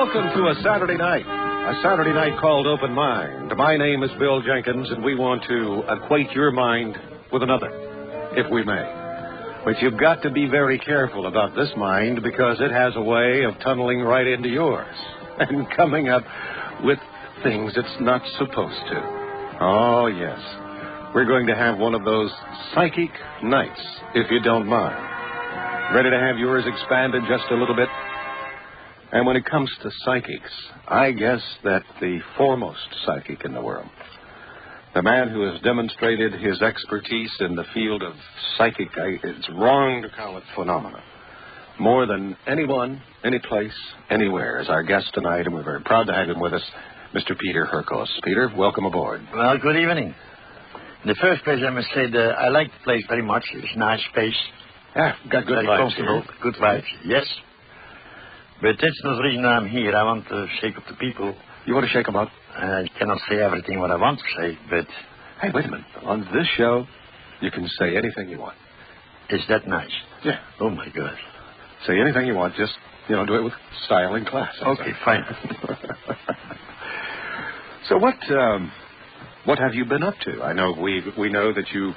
Welcome to a Saturday night called Open Mind. My name is Bill Jenkins, and we want to equate your mind with another, if we may. But you've got to be very careful about this mind because it has a way of tunneling right into yours and coming up with things it's not supposed to. Oh, yes. We're going to have one of those psychic nights, if you don't mind. Ready to have yours expanded just a little bit? And when it comes to psychics, I guess that the foremost psychic in the world, the man who has demonstrated his expertise in the field of psychic, it's wrong to call it phenomena, more than anyone, any place, anywhere, is our guest tonight, and we're very proud to have him with us, Mr. Peter HURKOS. Peter, welcome aboard. Well, good evening. In the first place, I must say that I like the place very much. It's a nice space. Yeah, got good very vibes comfortable. here. Good vibes, yes. But that's not the reason I'm here. I want to shake up the people. You want to shake them up? I cannot say everything what I want to say, but... Hey, wait a minute. On this show, you can say anything you want. Is that nice? Yeah. Oh, my God. Say anything you want. Just, do it with style and class. Okay, fine. So what have you been up to? I know we know that you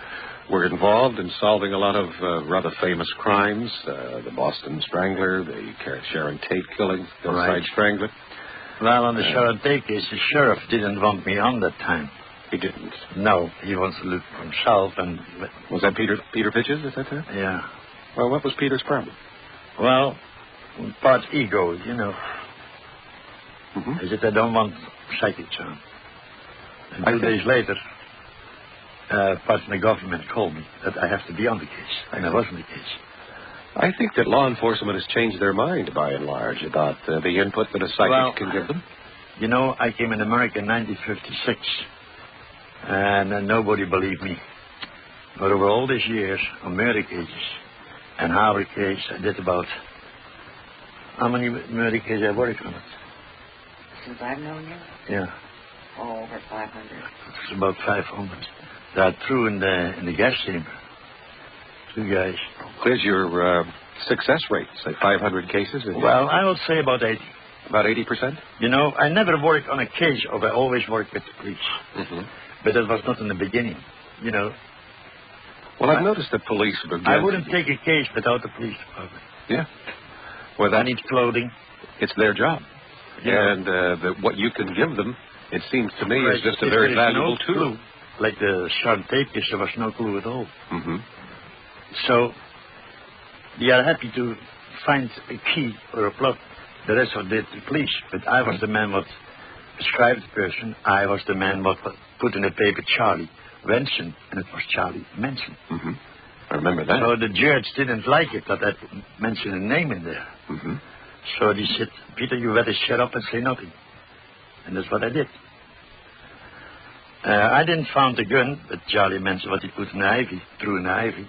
were involved in solving a lot of rather famous crimes, the Boston Strangler, the Sharon Tate killing, the Hillside Strangler. Well, on the Sharon Tate case, the sheriff didn't want me on that time. He didn't? No, he wants to look for himself. And was that Peter Pitches, is that it? Yeah. Well, what was Peter's problem? Well, part ego, Mm-hmm. Is that I don't want psychic charm. And 2 days later, part of the government called me that I have to be on the case. And I was on the case. I think that law enforcement has changed their mind, by and large, about the input that a psychic can give them. I came in America in 1956, and nobody believed me. But over all these years, on murder cases and Harvard case, I did about... How many murder cases I worked on it? Since I've known you? Yeah. Oh, over 500. It's about 500. That threw in the gas chamber. 2 guys. Where's your success rate? Say 500 cases? Well, I would say about 80. About 80%? I never worked on a case, or I always worked with the police. Mm-hmm. But that was not in the beginning, Well, I've noticed that police... I wouldn't take a case without the police department. Yeah. Well, I need clothing. It's their job. Yeah. And what you can give them, it seems to me, is just a very valuable tool. Like the Sharon Tate case, there was no clue at all. Mm-hmm. So, they are happy to find a key or a plot. The rest of did the police. But I was the man what described the person. I was the man what put in the paper Charlie Wenson, and it was Charlie Manson. Mm-hmm. I remember that. So the judge didn't like it that I mentioned a name in there. Mm-hmm. So he said, Peter, you better shut up and say nothing. And that's what I did. I didn't find the gun, but Charlie mentioned what he put in the ivy, threw in the ivy.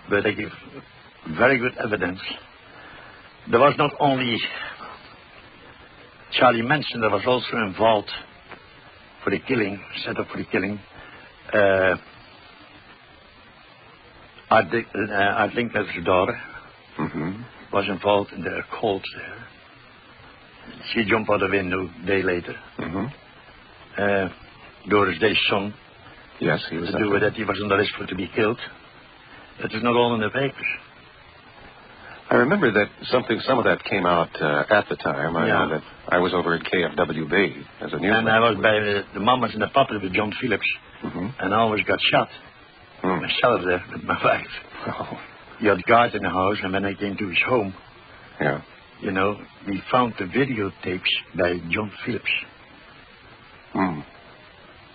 But I give very good evidence. There was not only Charlie Manson, there was also involved for the killing, set up for the killing. I think that's the daughter. Mm-hmm. Was involved in the calls there. She jumped out the window a day later. Mm-hmm. Doris Day's son. Yes, he was. To do with that, he was on the list for to be killed. That is not all in the papers. I remember that some of that came out at the time. I know that I was over at KFWB as a news. And I was by the mamas and the papas with John Phillips. Mm-hmm. And I always got shot. Myself there with my wife. Oh. He had guards in the house, and when I came to his home, yeah, we found the videotapes by John Phillips. Mm.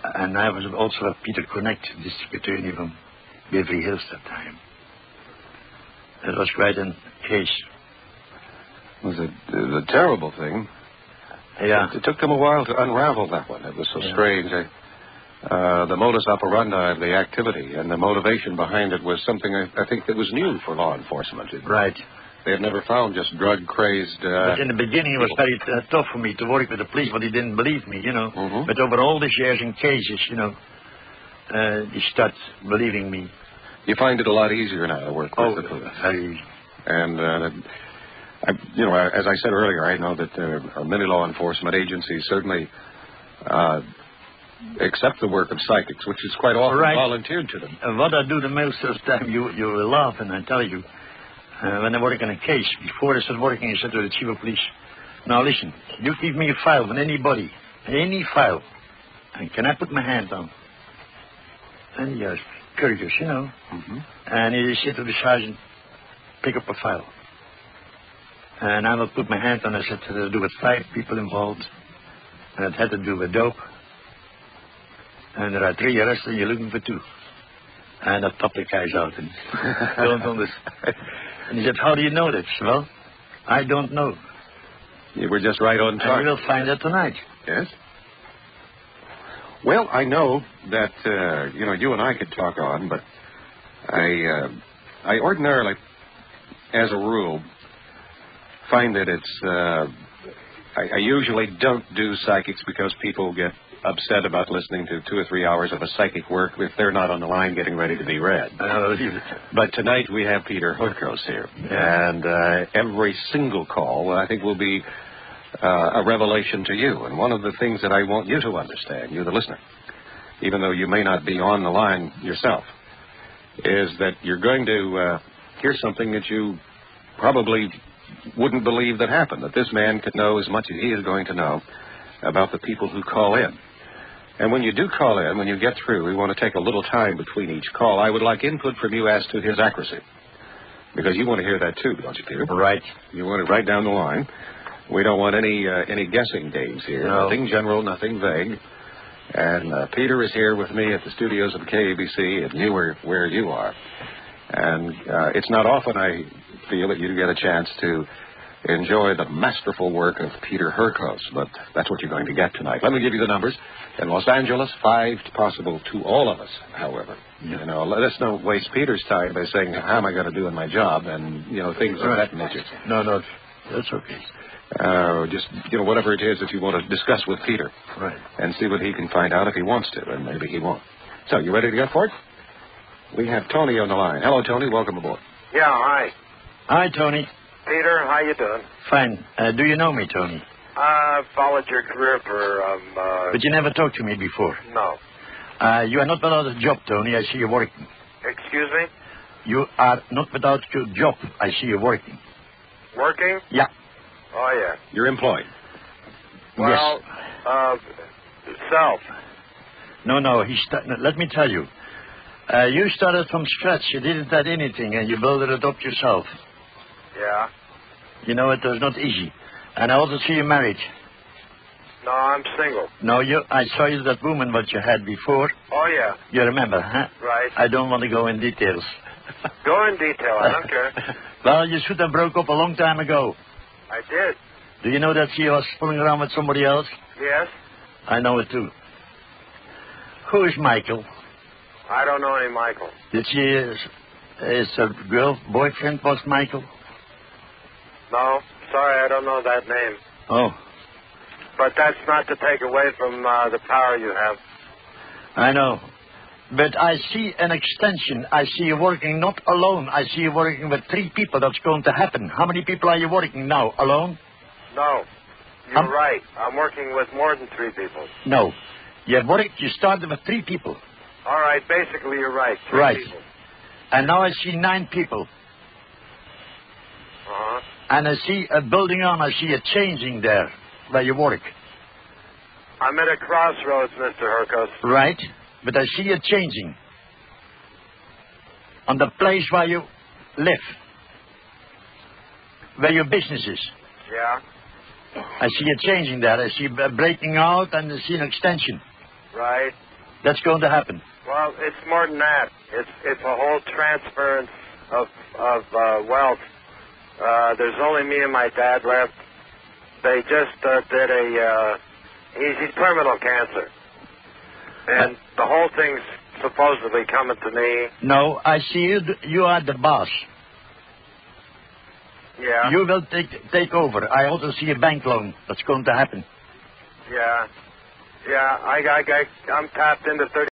And I was also at Peter Connect, district attorney from Beverly Hills that time. It was quite a case. It was a terrible thing. Yeah. It took them a while to unravel that one. It was so strange. The modus operandi of the activity and the motivation behind it was something I think that was new for law enforcement. Right. They had never found just drug-crazy... but in the beginning, it was very tough for me to work with the police, but they didn't believe me, Mm-hmm. But over all these years in cases, they start believing me. You find it a lot easier now to work with the police. Very easy. And As I said earlier, I know that many law enforcement agencies certainly accept the work of psychics, which is quite often volunteered to them. What I do the most of the time, you will laugh, and I tell you, when I work on a case, before I start working, I said to the chief of police, now listen, you give me a file with anybody, any file, and can I put my hand on? And he was curious, you know. Mm-hmm. And he said to the sergeant, pick up a file. And I will put my hand on it. I said, it had to do with 5 people involved. And it had to do with dope. And there are 3 arrests and you're looking for 2. And I popped the guys out and don't understand. And he said, how do you know this? Well, I don't know. You were just right on target. And we'll find out tonight. Yes? Well, I know that, you and I could talk on, but I ordinarily, as a rule, find that it's, I usually don't do psychics because people get upset about listening to 2 or 3 hours of a psychic work if they're not on the line getting ready to be read. But tonight we have Peter HURKOS here, and every single call, I think, will be a revelation to you. And one of the things that I want you to understand, you the listener, even though you may not be on the line yourself, is that you're going to hear something that you probably wouldn't believe that happened, that this man could know as much as he is going to know about the people who call in. And when you do call in, when you get through, we want to take a little time between each call. I would like input from you as to his accuracy, because you want to hear that too, don't you, Peter? Right. You want it right down the line. We don't want any guessing games here. No. Nothing general, nothing vague. And Peter is here with me at the studios of the KABC at Newark, where you are. And it's not often I feel that you get a chance to enjoy the masterful work of Peter HURKOS, but that's what you're going to get tonight. Let me give you the numbers. In Los Angeles, 5 possible to all of us, however. Yeah. Let's not waste Peter's time by saying, how am I going to do in my job, and, things of that nature. No, that's okay. Just, whatever it is that you want to discuss with Peter. Right. And see what he can find out if he wants to, and maybe he won't. So, you ready to go for it? We have Tony on the line. Hello, Tony. Welcome aboard. Yeah, hi. Hi, Tony. Peter, how you doing? Fine. Do you know me, Tony? I've followed your career for, But you never talked to me before. No. You are not without a job, Tony. I see you working. Excuse me? You are not without your job. I see you working. Working? Yeah. Oh, yeah. You're employed. Well, yes. Self. No. Let me tell you. You started from scratch. You didn't add anything, and you built it up yourself. Yeah. You know, it was not easy. And I also see you married. No, I'm single. No, I saw you that woman what you had before. Oh, yeah. You remember, huh? Right. I don't want to go in details. Go in detail. I don't care. Well, you should have broke up a long time ago. I did. Do you know that she was fooling around with somebody else? Yes. I know it, too. Who is Michael? I don't know any Michael. Did she... Is her boyfriend was Michael? No. Sorry, I don't know that name. Oh. But that's not to take away from the power you have. I know. But I see an extension. I see you working not alone. I see you working with 3 people. That's going to happen. How many people are you working now? Alone? No. You're right. I'm working with more than 3 people. No. You started with 3 people. All right. Basically, you're right. 3 right. people. And now I see 9 people. Uh-huh. And I see a building on. I see a changing there where you work. I'm at a crossroads, Mr. HURKOS. Right. But I see it changing. On the place where you live. Where your business is. Yeah. I see it changing there. I see breaking out and I see an extension. Right. That's going to happen. Well, it's more than that. It's a whole transference of wealth. There's only me and my dad left. They just did he's terminal cancer. And the whole thing's supposedly coming to me. No, I see you are the boss. Yeah. You will take over. I also see a bank loan that's going to happen. Yeah. Yeah, I'm tapped into 30.